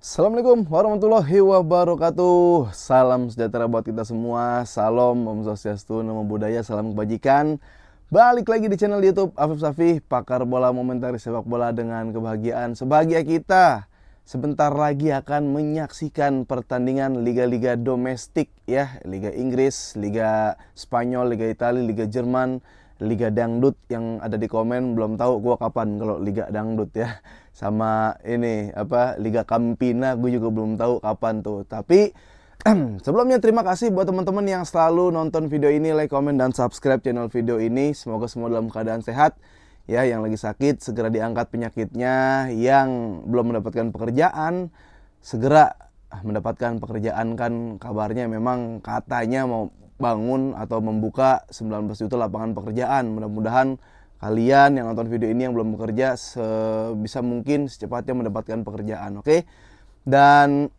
Assalamualaikum warahmatullahi wabarakatuh. Salam sejahtera buat kita semua. Salam, Om Swastiastu, Namo Buddhaya, salam kebajikan. Balik lagi di channel YouTube Afif Safih, pakar bola momentaris sepak bola dengan kebahagiaan sebahagia kita. Sebentar lagi akan menyaksikan pertandingan liga-liga domestik ya, Liga Inggris, Liga Spanyol, Liga Italia, Liga Jerman, Liga Dangdut. Yang ada di komen belum tahu gua kapan kalau Liga Dangdut ya. Sama ini Liga Campina, gue juga belum tahu kapan tuh. Tapi sebelumnya terima kasih buat teman-teman yang selalu nonton video ini, like, komen, dan subscribe channel video ini. Semoga semua dalam keadaan sehat ya. Yang lagi sakit segera diangkat penyakitnya, yang belum mendapatkan pekerjaan segera mendapatkan pekerjaan. Kan kabarnya memang katanya mau bangun atau membuka 19 juta lapangan pekerjaan. Mudah-mudahan kalian yang nonton video ini yang belum bekerja sebisa mungkin secepatnya mendapatkan pekerjaan, oke? Dan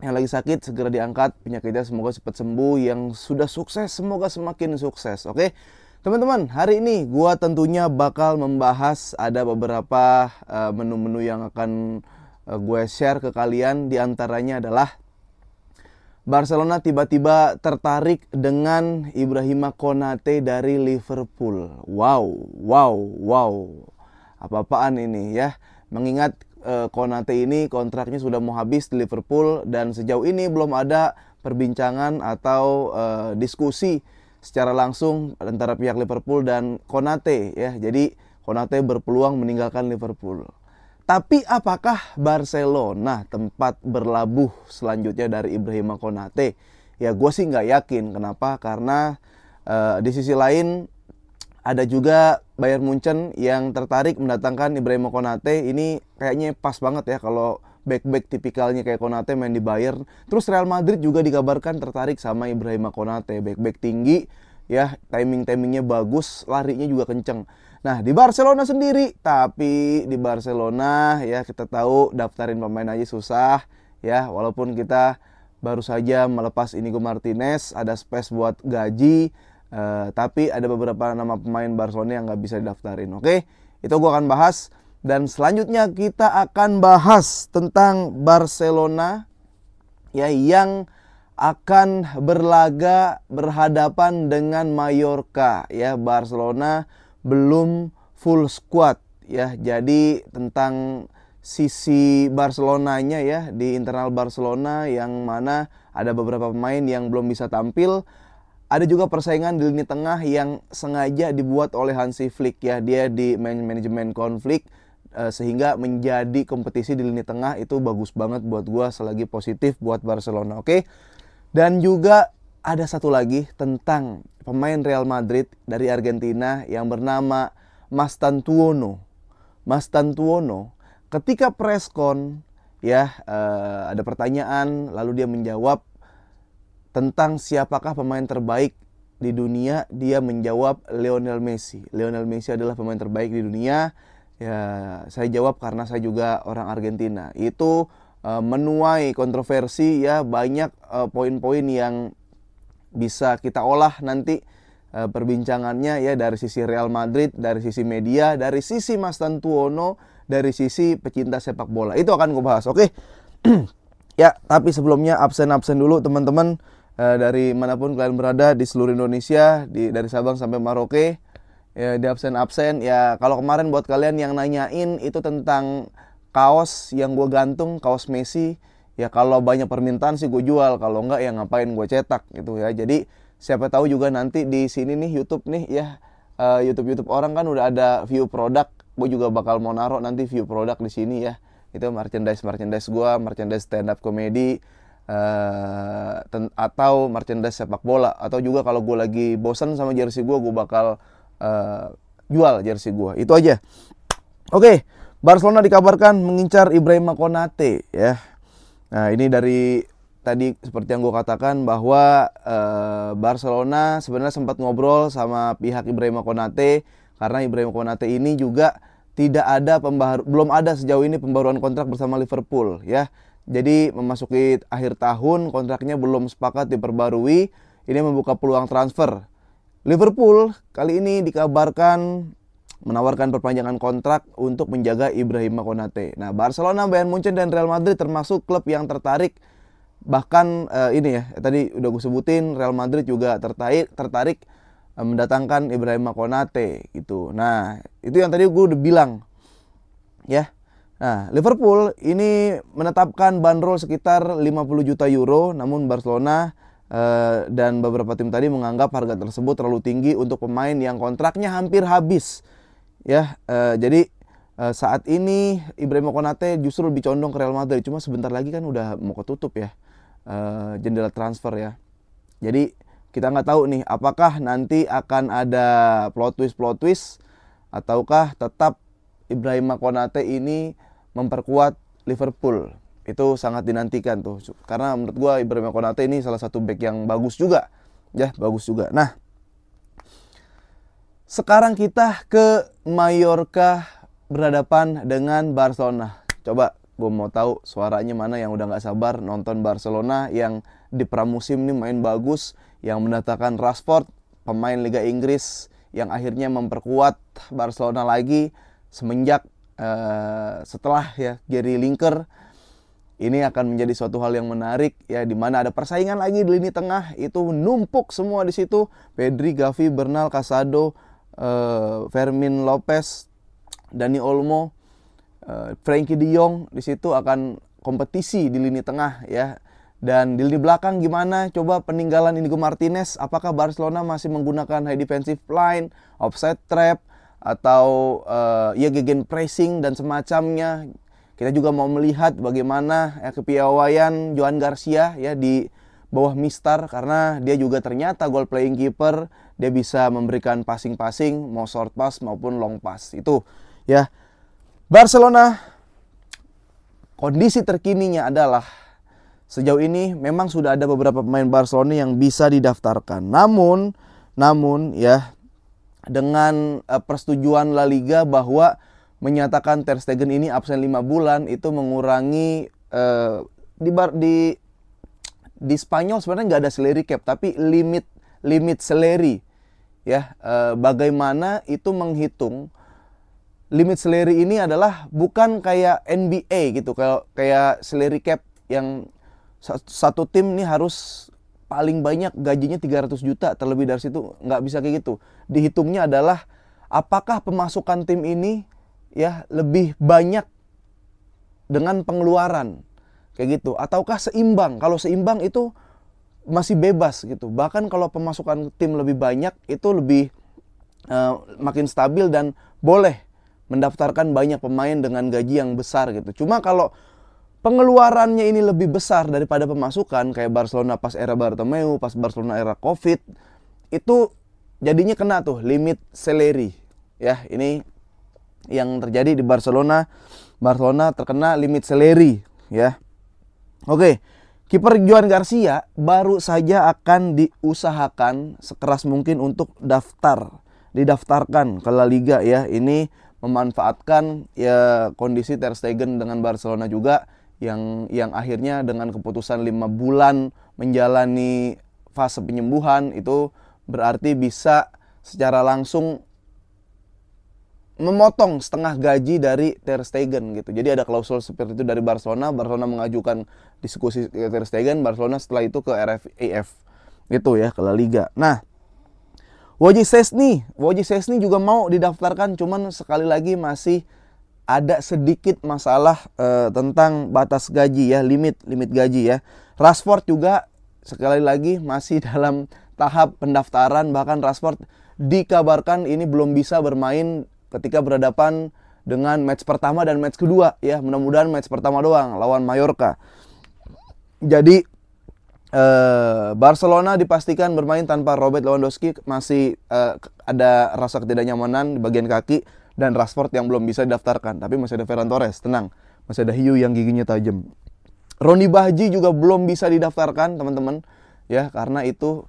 yang lagi sakit segera diangkat penyakitnya, semoga cepat sembuh. Yang sudah sukses semoga semakin sukses, oke? Teman-teman, hari ini gua tentunya bakal membahas ada beberapa menu-menu yang akan gue share ke kalian. Di antaranya adalah Barcelona tiba-tiba tertarik dengan Ibrahima Konate dari Liverpool. Wow. Apa-apaan ini ya. Mengingat Konate ini kontraknya sudah mau habis di Liverpool dan sejauh ini belum ada perbincangan atau diskusi secara langsung antara pihak Liverpool dan Konate ya. Jadi Konate berpeluang meninggalkan Liverpool. Tapi apakah Barcelona tempat berlabuh selanjutnya dari Ibrahima Konate? Ya gue sih nggak yakin. Kenapa? Karena di sisi lain ada juga Bayern Munchen yang tertarik mendatangkan Ibrahima Konate. Ini kayaknya pas banget ya kalau back-back tipikalnya kayak Konate main di Bayern. Terus Real Madrid juga dikabarkan tertarik sama Ibrahima Konate. Back-back tinggi ya, timing-timingnya bagus, larinya juga kenceng. Nah di Barcelona sendiri, tapi di Barcelona ya kita tahu daftarin pemain aja susah ya. Walaupun kita baru saja melepas Inigo Martinez, ada space buat gaji, tapi ada beberapa nama pemain Barcelona yang nggak bisa didaftarin. Oke, itu gua akan bahas. Dan selanjutnya kita akan bahas tentang Barcelona ya, yang akan berlaga berhadapan dengan Mallorca ya. Barcelona belum full squad ya. Jadi tentang sisi Barcelonanya ya, di internal Barcelona yang mana ada beberapa pemain yang belum bisa tampil. Ada juga persaingan di lini tengah yang sengaja dibuat oleh Hansi Flick ya. Dia di manajemen konflik sehingga menjadi kompetisi di lini tengah itu bagus banget buat gua, selagi positif buat Barcelona, oke? Dan juga ada satu lagi tentang pemain Real Madrid dari Argentina yang bernama Mastantuono. Mastantuono ketika preskon ya, ada pertanyaan lalu dia menjawab tentang siapakah pemain terbaik di dunia. Dia menjawab Lionel Messi. Lionel Messi adalah pemain terbaik di dunia. Ya, saya jawab karena saya juga orang Argentina. Itu menuai kontroversi ya, banyak poin-poin yang bisa kita olah nanti perbincangannya ya, dari sisi Real Madrid, dari sisi media, dari sisi Mastantuono, dari sisi pecinta sepak bola. Itu akan gue bahas, oke? Ya, tapi sebelumnya absen dulu teman-teman, dari manapun kalian berada di seluruh Indonesia, dari Sabang sampai Merauke ya, di absen ya. Kalau kemarin buat kalian yang nanyain itu tentang kaos yang gue gantung, kaos Messi ya, kalau banyak permintaan sih gue jual, kalau enggak ya ngapain gue cetak gitu ya. Jadi siapa tahu juga nanti di sini nih YouTube nih ya, YouTube orang kan udah ada view produk, gue juga bakal mau naruh nanti view produk di sini ya. Itu merchandise gue, merchandise stand up comedy, atau merchandise sepak bola. Atau juga kalau gue lagi bosan sama jersey gue bakal jual jersey gue. Itu aja. Oke, Barcelona dikabarkan mengincar Ibrahima Konate ya. Nah ini dari tadi seperti yang gue katakan bahwa Barcelona sebenarnya sempat ngobrol sama pihak Ibrahima Konate, karena Ibrahima Konate ini juga tidak ada belum ada sejauh ini pembaruan kontrak bersama Liverpool ya. Jadi memasuki akhir tahun kontraknya belum sepakat diperbarui. Ini membuka peluang transfer. Liverpool kali ini dikabarkan menawarkan perpanjangan kontrak untuk menjaga Ibrahima Konate. Nah, Barcelona, Bayern Munchen, dan Real Madrid termasuk klub yang tertarik. Bahkan ini ya, tadi udah gue sebutin, Real Madrid juga tertarik mendatangkan Ibrahima Konate gitu. Nah, itu yang tadi gue udah bilang ya. Nah, Liverpool ini menetapkan bandrol sekitar 50 juta euro, namun Barcelona dan beberapa tim tadi menganggap harga tersebut terlalu tinggi untuk pemain yang kontraknya hampir habis. Ya, jadi saat ini Ibrahima Konate justru lebih condong ke Real Madrid. Cuma sebentar lagi kan udah mau ketutup ya jendela transfer ya. Jadi kita nggak tahu nih apakah nanti akan ada plot twist ataukah tetap Ibrahima Konate ini memperkuat Liverpool. Itu sangat dinantikan tuh. Karena menurut gua Ibrahima Konate ini salah satu back yang bagus juga. Ya, bagus juga. Nah, sekarang kita ke Mallorca berhadapan dengan Barcelona. Coba gue mau tahu suaranya mana yang udah gak sabar nonton Barcelona yang di pramusim ini main bagus, yang mendatangkan Rashford, pemain Liga Inggris yang akhirnya memperkuat Barcelona lagi semenjak setelah ya Gary Lineker. Ini akan menjadi suatu hal yang menarik ya, di mana ada persaingan lagi di lini tengah, itu numpuk semua di situ. Pedri, Gavi, Bernal, Casado, Fermin Lopez, Dani Olmo, Frenkie de Jong, di situ akan kompetisi di lini tengah ya. Dan di lini belakang gimana? Coba peninggalan Inigo Martinez, apakah Barcelona masih menggunakan high defensive line, offside trap, atau ya gegen pressing dan semacamnya. Kita juga mau melihat bagaimana kepiawaian Joan Garcia ya di bawah Mistar, karena dia juga ternyata goal playing keeper. Dia bisa memberikan passing-passing, mau short pass maupun long pass. Itu ya. Barcelona, kondisi terkininya adalah sejauh ini memang sudah ada beberapa pemain Barcelona yang bisa didaftarkan. Namun ya, dengan persetujuan La Liga bahwa menyatakan Ter Stegen ini absen 5 bulan, itu mengurangi di Spanyol sebenarnya nggak ada salary cap, tapi limit salary ya. Bagaimana itu menghitung limit salary ini adalah bukan kayak NBA gitu, kayak salary cap yang satu tim ini harus paling banyak gajinya 300 juta, terlebih dari situ nggak bisa kayak gitu. Dihitungnya adalah apakah pemasukan tim ini ya lebih banyak dengan pengeluaran kayak gitu, ataukah seimbang. Kalau seimbang itu masih bebas gitu. Bahkan kalau pemasukan tim lebih banyak itu lebih makin stabil dan boleh mendaftarkan banyak pemain dengan gaji yang besar gitu. Cuma kalau pengeluarannya ini lebih besar daripada pemasukan, kayak Barcelona pas era Bartomeu, pas Barcelona era Covid, itu jadinya kena tuh limit salary ya. Ini yang terjadi di Barcelona. Barcelona terkena limit salary ya. Oke, kiper Joan Garcia baru saja akan diusahakan sekeras mungkin untuk didaftarkan ke La Liga ya. Ini memanfaatkan ya kondisi Ter Stegen dengan Barcelona juga yang akhirnya dengan keputusan 5 bulan menjalani fase penyembuhan, itu berarti bisa secara langsung memotong setengah gaji dari Ter Stegen gitu. Jadi ada klausul seperti itu dari Barcelona. Barcelona mengajukan diskusi ke Ter Stegen, Barcelona setelah itu ke RFAF gitu ya, ke La Liga. Nah, Wojciech Szczęsny juga mau didaftarkan, cuman sekali lagi masih ada sedikit masalah tentang batas gaji ya, limit gaji ya. Rashford juga sekali lagi masih dalam tahap pendaftaran, bahkan Rashford dikabarkan ini belum bisa bermain ketika berhadapan dengan match pertama dan match kedua ya. Mudah-mudahan match pertama doang lawan Mallorca. Jadi Barcelona dipastikan bermain tanpa Robert Lewandowski, masih ada rasa ketidaknyamanan di bagian kaki, dan Rashford yang belum bisa didaftarkan. Tapi masih ada Ferran Torres, tenang, masih ada hiu yang giginya tajam. Ronny Bahji juga belum bisa didaftarkan teman-teman ya, karena itu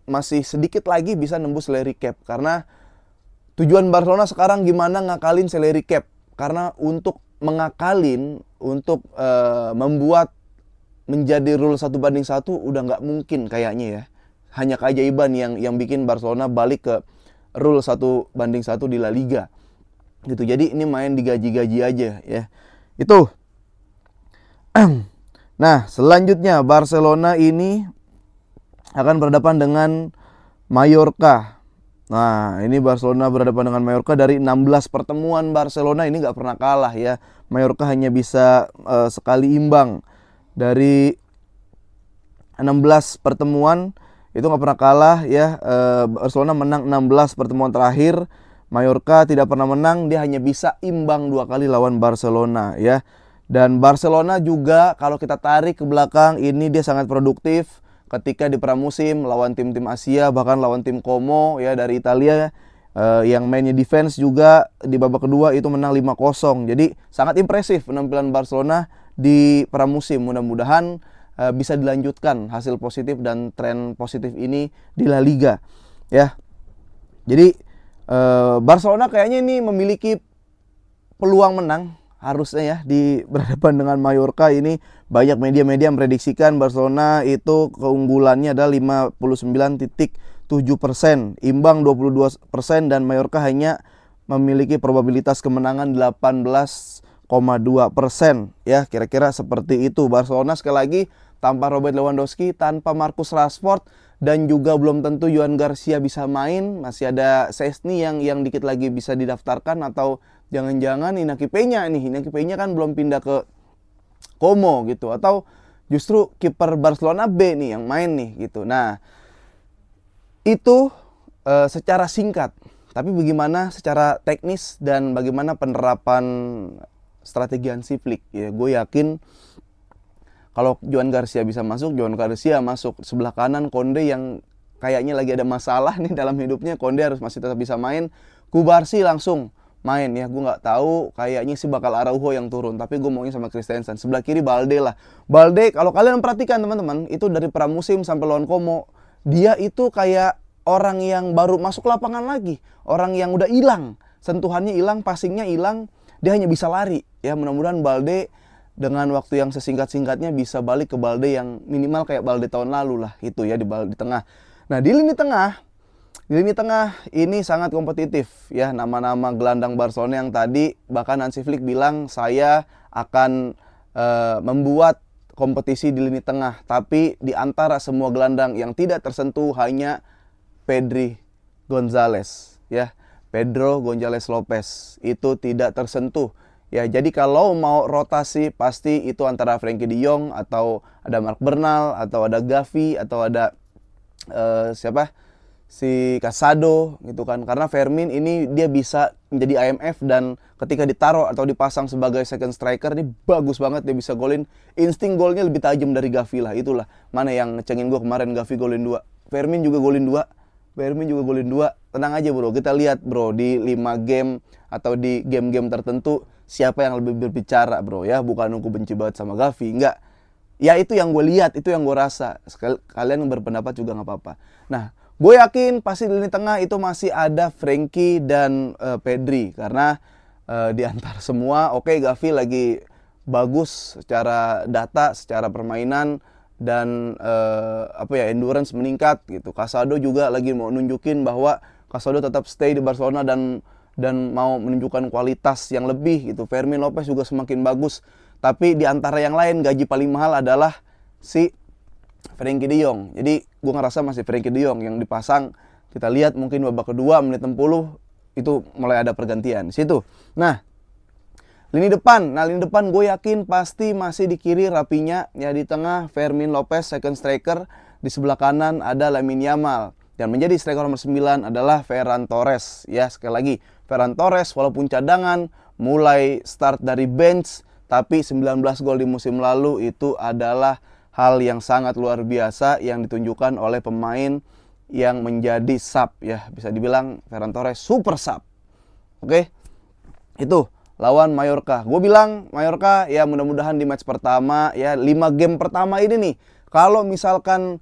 masih sedikit lagi bisa nembus salary cap. Karena tujuan Barcelona sekarang gimana ngakalin salary cap. Karena untuk mengakalin, untuk membuat menjadi rule 1:1 udah nggak mungkin kayaknya ya. Hanya keajaiban yang bikin Barcelona balik ke rule 1:1 di La Liga. gitu. Jadi ini main digaji-gaji aja ya. Itu. Nah, selanjutnya Barcelona ini akan berhadapan dengan Mallorca. Nah, ini Barcelona berhadapan dengan Mallorca. Dari 16 pertemuan Barcelona ini nggak pernah kalah ya. Mallorca hanya bisa sekali imbang. Dari 16 pertemuan itu nggak pernah kalah ya. Barcelona menang 16 pertemuan terakhir. Mallorca tidak pernah menang, dia hanya bisa imbang 2 kali lawan Barcelona ya. Dan Barcelona juga kalau kita tarik ke belakang ini dia sangat produktif ketika di pramusim lawan tim-tim Asia, bahkan lawan tim Como ya dari Italia yang mainnya defense juga di babak kedua itu menang 5-0. Jadi sangat impresif penampilan Barcelona di pramusim. Mudah-mudahan bisa dilanjutkan hasil positif dan tren positif ini di La Liga ya. Jadi Barcelona kayaknya ini memiliki peluang menang harusnya ya di berhadapan dengan Mallorca ini. Banyak media-media memprediksikan Barcelona itu keunggulannya adalah 59,7%, imbang 22%, dan Mallorca hanya memiliki probabilitas kemenangan 18,2% ya, kira-kira seperti itu. Barcelona sekali lagi tanpa Robert Lewandowski, tanpa Marcus Rashford, dan juga belum tentu Johan Garcia bisa main. Masih ada Szczęsny yang dikit lagi bisa didaftarkan, atau jangan-jangan Inaki Peña nih. Inaki Peña kan belum pindah ke Como gitu, atau justru kiper Barcelona B nih yang main nih gitu. Nah, itu secara singkat. Tapi bagaimana secara teknis dan bagaimana penerapan strategi Hansi Flick ya. Gue yakin kalau Johan Garcia bisa masuk, Johan Garcia masuk. Sebelah kanan Konde yang kayaknya lagi ada masalah nih dalam hidupnya. Konde harus masih tetap bisa main. Kubarsi langsung main ya. Gue nggak tahu, kayaknya sih bakal Araujo yang turun. Tapi gue maunya sama Christensen. Sebelah kiri Balde lah. Balde kalau kalian perhatikan teman-teman, itu dari pramusim sampai lawan Como, dia itu kayak orang yang baru masuk lapangan lagi. Orang yang udah hilang. Sentuhannya hilang, passingnya hilang. Dia hanya bisa lari. Ya mudah-mudahan Balde dengan waktu yang sesingkat-singkatnya bisa balik ke Balde yang minimal kayak Balde tahun lalu lah, itu ya, di tengah. Nah, di lini tengah ini sangat kompetitif ya. Nama-nama gelandang Barcelona yang tadi bahkan Hansi Flick bilang saya akan membuat kompetisi di lini tengah, tapi di antara semua gelandang yang tidak tersentuh hanya Pedro González ya. Pedro González Lopez itu tidak tersentuh. Ya, jadi kalau mau rotasi pasti itu antara Frenkie de Jong, atau ada Marc Bernal, atau ada Gavi, atau ada siapa? Si Casado gitu kan. Karena Fermin ini dia bisa menjadi IMF, dan ketika ditaruh atau dipasang sebagai second striker ini bagus banget, dia bisa golin. Insting golnya lebih tajam dari Gavi lah. Itulah mana yang ngecengin gue kemarin, Gavi golin 2, Fermin juga golin 2. Tenang aja bro, kita lihat bro di 5 game atau di game-game tertentu siapa yang lebih berbicara bro ya. Bukan aku benci banget sama Gavi, enggak. Ya itu yang gue lihat, itu yang gue rasa. Kalian yang berpendapat juga nggak apa-apa. Nah, gue yakin pasti di lini tengah itu masih ada Frenkie dan Pedri. Karena di antara semua, oke, Gavi lagi bagus secara data, secara permainan, dan endurance meningkat gitu. Casado juga lagi mau nunjukin bahwa Casado tetap stay di Barcelona dan mau menunjukkan kualitas yang lebih gitu. Fermin Lopez juga semakin bagus. Tapi di antara yang lain gaji paling mahal adalah si Frenkie de Jong. Jadi gue ngerasa masih Frenkie de Jong yang dipasang. Kita lihat mungkin babak kedua menit 60 itu mulai ada pergantian di situ. Nah, lini depan gue yakin pasti masih di kiri Rapinya ya, di tengah Fermin Lopez second striker, di sebelah kanan ada Lamine Yamal, dan menjadi striker nomor 9 adalah Ferran Torres ya. Sekali lagi, Ferran Torres walaupun cadangan, mulai start dari bench, tapi 19 gol di musim lalu itu adalah hal yang sangat luar biasa yang ditunjukkan oleh pemain yang menjadi sub ya. Bisa dibilang Ferran Torres super sub. Oke, itu lawan Mallorca. Gue bilang Mallorca ya mudah-mudahan di match pertama ya, 5 game pertama ini nih, kalau misalkan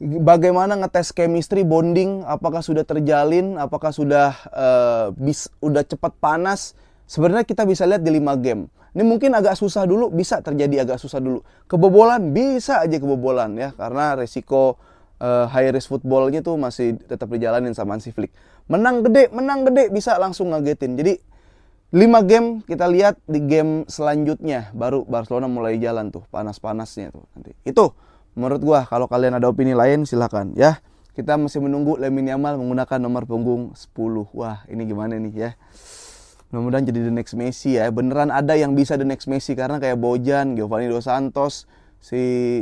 bagaimana ngetes chemistry, bonding, apakah sudah terjalin, apakah sudah udah cepat panas, sebenarnya kita bisa lihat di 5 game. Ini mungkin agak susah dulu, bisa terjadi agak susah dulu. Kebobolan, bisa aja kebobolan ya, karena resiko high risk footballnya tuh masih tetap dijalanin sama Hansi Flick. Menang gede bisa langsung ngagetin. Jadi 5 game kita lihat di game selanjutnya baru Barcelona mulai jalan tuh panas-panasnya tuh nanti. Itu menurut gua, kalau kalian ada opini lain silakan ya. Kita masih menunggu Lamine Yamal menggunakan nomor punggung 10. Wah, ini gimana nih ya? Mudah-mudahan jadi the next Messi ya. Beneran ada yang bisa the next Messi, karena kayak Bojan, Giovanni Dos Santos,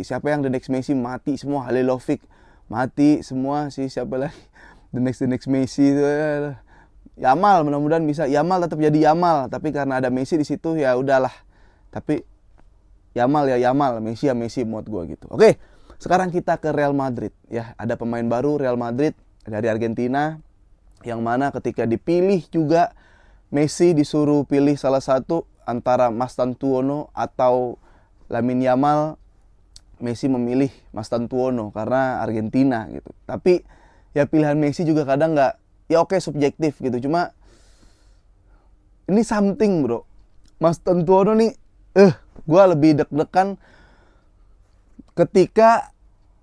siapa yang the next Messi mati semua, Halilovic mati semua, siapa lagi the next Messi itu ya. Yamal, mudah-mudahan bisa. Yamal tetap jadi Yamal, tapi karena ada Messi di situ ya udahlah. Tapi Yamal ya Yamal, Messi ya Messi menurut gua gitu. Oke, sekarang kita ke Real Madrid ya. Ada pemain baru Real Madrid dari Argentina, yang mana ketika dipilih juga Messi disuruh pilih salah satu antara Mastantuono atau Lamine Yamal. Messi memilih Mastantuono karena Argentina gitu. Tapi ya pilihan Messi juga kadang nggak, ya oke subjektif gitu. Cuma ini something bro. Mastantuono nih, gue lebih deg-degan ketika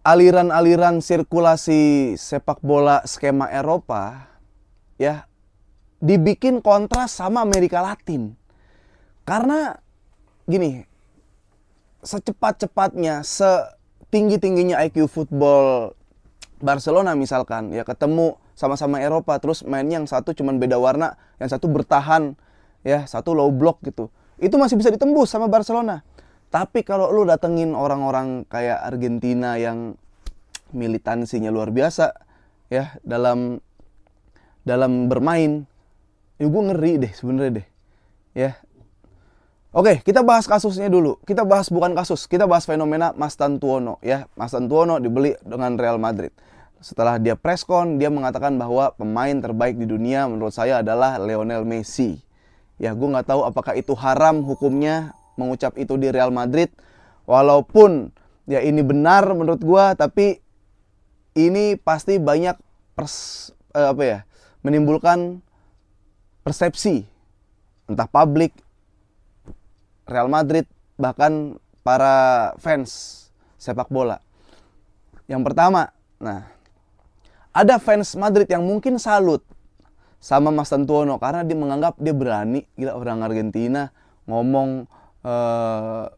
aliran-aliran sirkulasi sepak bola skema Eropa ya dibikin kontras sama Amerika Latin. Karena gini, secepat-cepatnya, setinggi-tingginya IQ football Barcelona misalkan, ya ketemu sama-sama Eropa, terus mainnya yang satu cuman beda warna, yang satu bertahan, ya satu low block gitu. Itu masih bisa ditembus sama Barcelona. Tapi kalau lu datengin orang-orang kayak Argentina yang militansinya luar biasa, ya dalam bermain, ya gue ngeri deh sebenarnya deh, ya. Oke, kita bahas kasusnya dulu. Kita bahas bukan kasus, kita bahas fenomena Mastantuono ya. Mastantuono dibeli dengan Real Madrid. Setelah dia preskon, dia mengatakan bahwa pemain terbaik di dunia menurut saya adalah Lionel Messi. Ya, gue nggak tahu apakah itu haram hukumnya mengucap itu di Real Madrid. Walaupun ya ini benar menurut gue, tapi ini pasti banyak menimbulkan persepsi entah publik, Real Madrid, bahkan para fans sepak bola. Yang pertama, ada fans Madrid yang mungkin salut sama Mastantuono karena dia menganggap dia berani, gila orang Argentina ngomong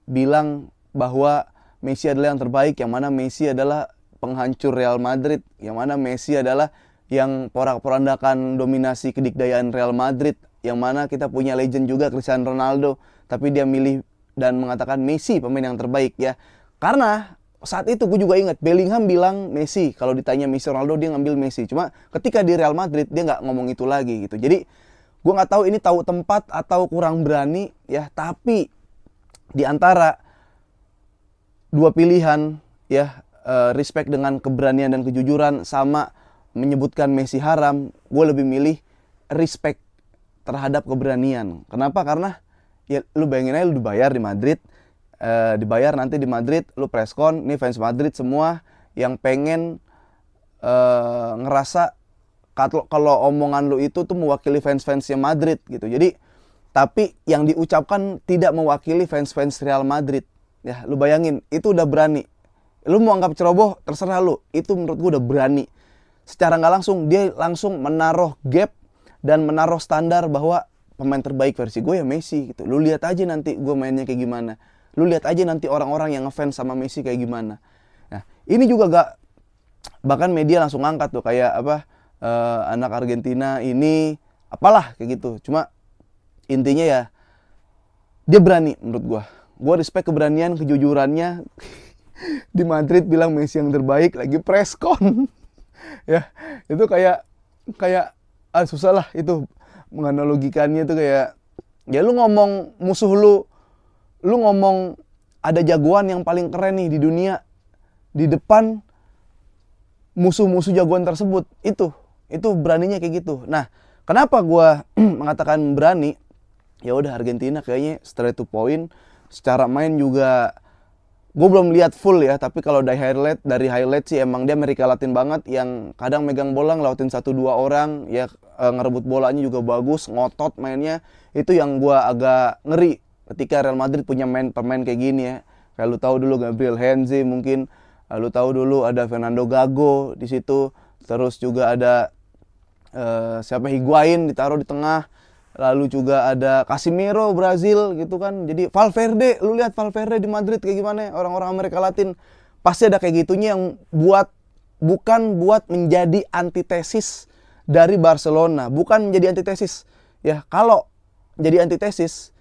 bilang bahwa Messi adalah yang terbaik, yang mana Messi adalah penghancur Real Madrid, yang mana Messi adalah yang porak-porandakan dominasi kedikdayaan Real Madrid, yang mana kita punya legend juga Cristiano Ronaldo, tapi dia milih dan mengatakan Messi pemain yang terbaik ya. Karena saat itu gue juga ingat Bellingham bilang Messi, kalau ditanya Messi Ronaldo dia ngambil Messi. Cuma ketika di Real Madrid dia nggak ngomong itu lagi gitu. Jadi gue nggak tahu ini tahu tempat atau kurang berani ya. Tapi di antara dua pilihan ya, respect dengan keberanian dan kejujuran sama menyebutkan Messi haram, gue lebih milih respect terhadap keberanian. Kenapa? Karena ya lu bayangin aja, lu dibayar di Madrid, dibayar nanti di Madrid, lu preskon, nih fans Madrid semua yang pengen ngerasa kalau omongan lu itu tuh mewakili fans-fansnya Madrid gitu. Jadi tapi yang diucapkan tidak mewakili fans-fans Real Madrid. Ya, lu bayangin, itu udah berani. Lu mau anggap ceroboh, terserah lu. Itu menurut gue udah berani. Secara nggak langsung, dia langsung menaruh gap dan menaruh standar bahwa pemain terbaik versi gue ya Messi gitu. Lu lihat aja nanti gue mainnya kayak gimana. Lu lihat aja nanti orang-orang yang ngefans sama Messi kayak gimana. Nah, ini juga bahkan media langsung ngangkat tuh kayak anak Argentina ini apalah kayak gitu. Cuma intinya ya dia berani menurut gue. Gue respect keberanian, kejujurannya. Di Madrid bilang Messi yang terbaik, lagi preskon. Ya, itu kayak susah lah itu menganalogikannya tuh. Kayak ya lu ngomong musuh lu ngomong ada jagoan yang paling keren nih di dunia di depan musuh-musuh jagoan tersebut. Itu beraninya kayak gitu. Nah, kenapa gua mengatakan berani? Ya udah, Argentina kayaknya straight to point. Secara main juga gue belum lihat full ya, tapi kalau dari highlight sih emang dia Amerika Latin banget, yang kadang megang bola ngelautin 1-2 orang ya, ngerebut bolanya juga bagus, ngotot mainnya. Itu yang gue agak ngeri ketika Real Madrid punya pemain kayak gini ya. Kayak lu tahu dulu Gabriel Heinze, mungkin lu tahu dulu ada Fernando Gago di situ, terus juga ada siapa Higuain ditaruh di tengah. Lalu juga ada Casemiro Brazil gitu kan. Jadi Valverde, lu lihat Valverde di Madrid kayak gimana, orang-orang Amerika Latin pasti ada kayak gitunya yang bukan buat menjadi antitesis dari Barcelona, bukan menjadi antitesis. Ya, kalau jadi antitesis,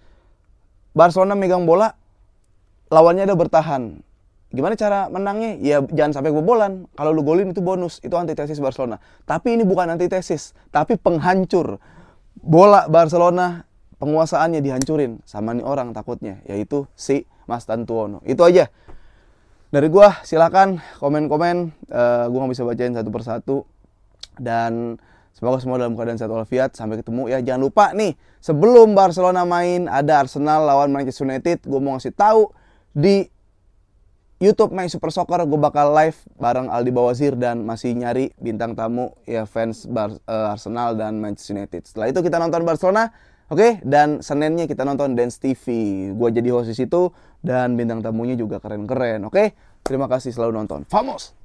Barcelona megang bola, lawannya ada bertahan. Gimana cara menangnya? Ya jangan sampai kebobolan. Kalau lu golin itu bonus, itu antitesis Barcelona. Tapi ini bukan antitesis, tapi penghancur. Bola Barcelona penguasaannya dihancurin sama nih orang takutnya, yaitu si Mastantuono. Itu aja dari gua. Silakan komen-komen, gua nggak bisa bacain satu persatu. Dan semoga semua dalam keadaan sehat walafiat. Sampai ketemu ya. Jangan lupa nih, sebelum Barcelona main ada Arsenal lawan Manchester United. Gua mau ngasih tahu di YouTube My Super Soccer, gue bakal live bareng Aldi Bawazir dan masih nyari bintang tamu ya, fans Arsenal dan Manchester United. Setelah itu kita nonton Barcelona, oke? Dan Seninnya kita nonton Dance TV. Gue jadi host di situ dan bintang tamunya juga keren-keren, oke? Terima kasih selalu nonton. Vamos!